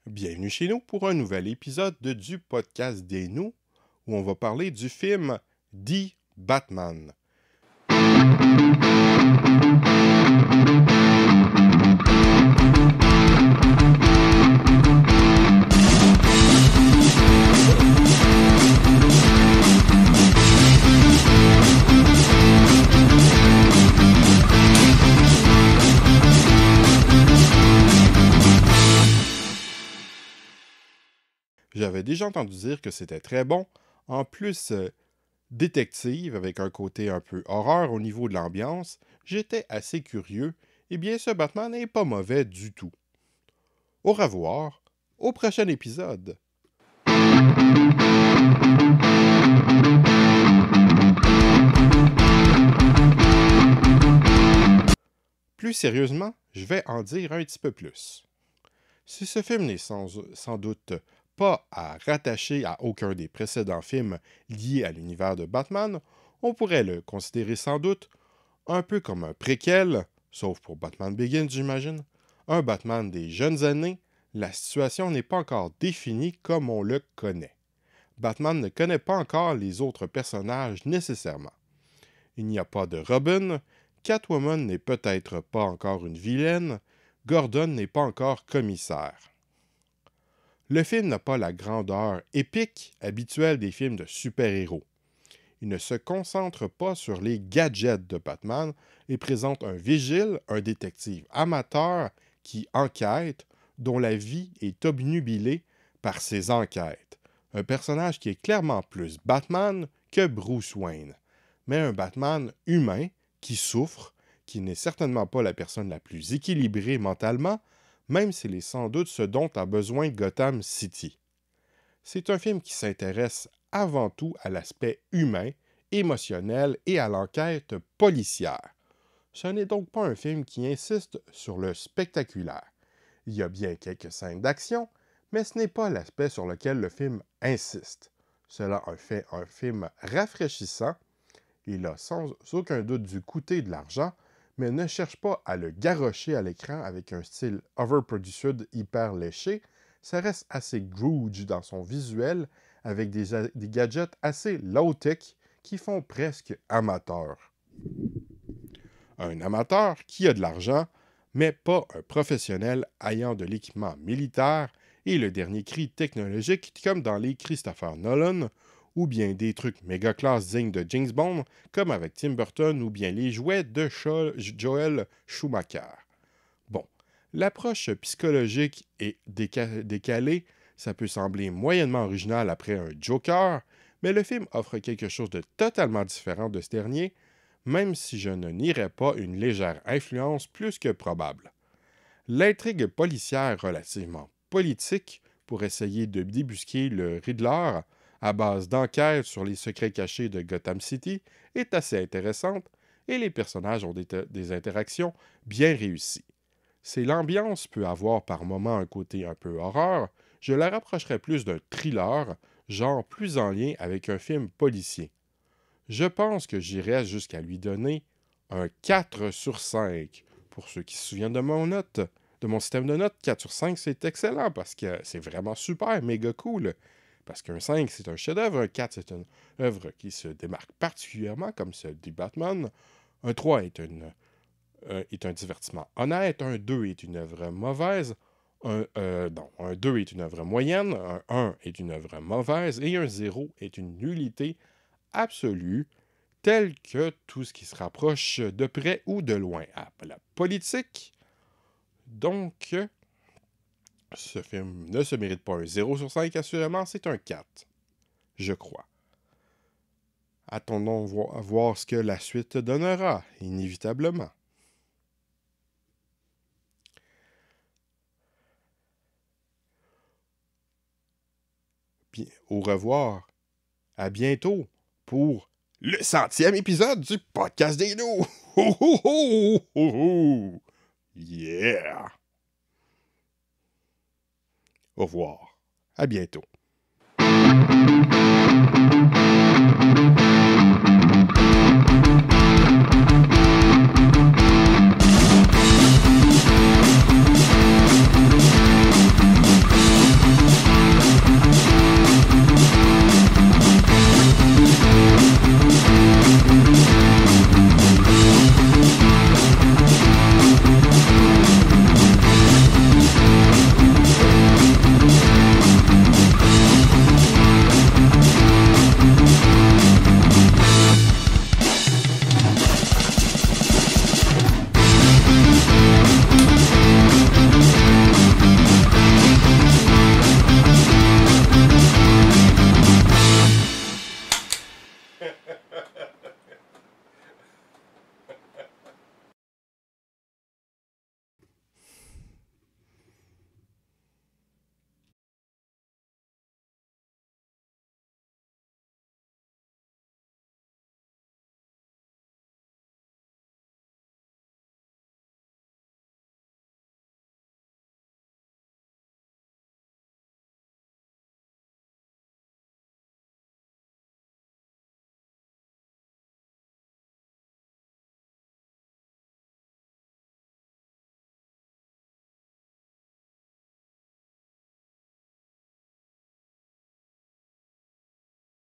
Bienvenue chez nous pour un nouvel épisode du podcast des nous où on va parler du film The Batman. J'avais déjà entendu dire que c'était très bon. En plus, détective avec un côté un peu horreur au niveau de l'ambiance, j'étais assez curieux. Eh bien, ce Batman n'est pas mauvais du tout. Au revoir, au prochain épisode. Plus sérieusement, je vais en dire un petit peu plus. Si ce film n'est sans doute pas à rattacher à aucun des précédents films liés à l'univers de Batman, on pourrait le considérer sans doute un peu comme un préquel, sauf pour Batman Begins, j'imagine. Un Batman des jeunes années, la situation n'est pas encore définie comme on le connaît. Batman ne connaît pas encore les autres personnages nécessairement. Il n'y a pas de Robin, Catwoman n'est peut-être pas encore une vilaine, Gordon n'est pas encore commissaire. Le film n'a pas la grandeur épique habituelle des films de super-héros. Il ne se concentre pas sur les gadgets de Batman et présente un vigile, un détective amateur qui enquête, dont la vie est obnubilée par ses enquêtes. Un personnage qui est clairement plus Batman que Bruce Wayne, mais un Batman humain qui souffre, qui n'est certainement pas la personne la plus équilibrée mentalement, même s'il est sans doute ce dont a besoin Gotham City. C'est un film qui s'intéresse avant tout à l'aspect humain, émotionnel et à l'enquête policière. Ce n'est donc pas un film qui insiste sur le spectaculaire. Il y a bien quelques scènes d'action, mais ce n'est pas l'aspect sur lequel le film insiste. Cela en fait un film rafraîchissant. Il a sans aucun doute dû coûter de l'argent, mais ne cherche pas à le garrocher à l'écran avec un style overproduced hyper léché. Ça reste assez grunge dans son visuel, avec des gadgets assez low-tech qui font presque amateur. Un amateur qui a de l'argent, mais pas un professionnel ayant de l'équipement militaire et le dernier cri technologique comme dans les Christopher Nolan, ou bien des trucs méga classe dignes de James Bond, comme avec Tim Burton ou bien les jouets de Joel Schumacher. Bon, l'approche psychologique et décalée, ça peut sembler moyennement original après un Joker, mais le film offre quelque chose de totalement différent de ce dernier, même si je ne nierais pas une légère influence plus que probable. L'intrigue policière relativement politique pour essayer de débusquer le Riddler à base d'enquêtes sur les secrets cachés de Gotham City est assez intéressante et les personnages ont des interactions bien réussies. Si l'ambiance peut avoir par moments un côté un peu horreur, je la rapprocherais plus d'un thriller, genre plus en lien avec un film policier. Je pense que j'irais jusqu'à lui donner un 4 sur 5. Pour ceux qui se souviennent de mon système de notes, 4 sur 5, c'est excellent parce que c'est vraiment super, méga cool. Parce qu'un 5, c'est un chef-d'œuvre, un 4, c'est une œuvre qui se démarque particulièrement, comme celle du Batman. Un 3 est un divertissement honnête, un 2 est une œuvre mauvaise, un 2 est une œuvre moyenne, un 1 est une œuvre mauvaise, et un 0 est une nullité absolue, telle que tout ce qui se rapproche de près ou de loin à la politique. Donc, ce film ne se mérite pas un 0 sur 5, assurément, c'est un 4, je crois. Attendons voir ce que la suite donnera, inévitablement. Bien, au revoir. À bientôt pour le 100e épisode du podcast des loups. Ho, ho, ho, ho, ho. Yeah! Au revoir. À bientôt.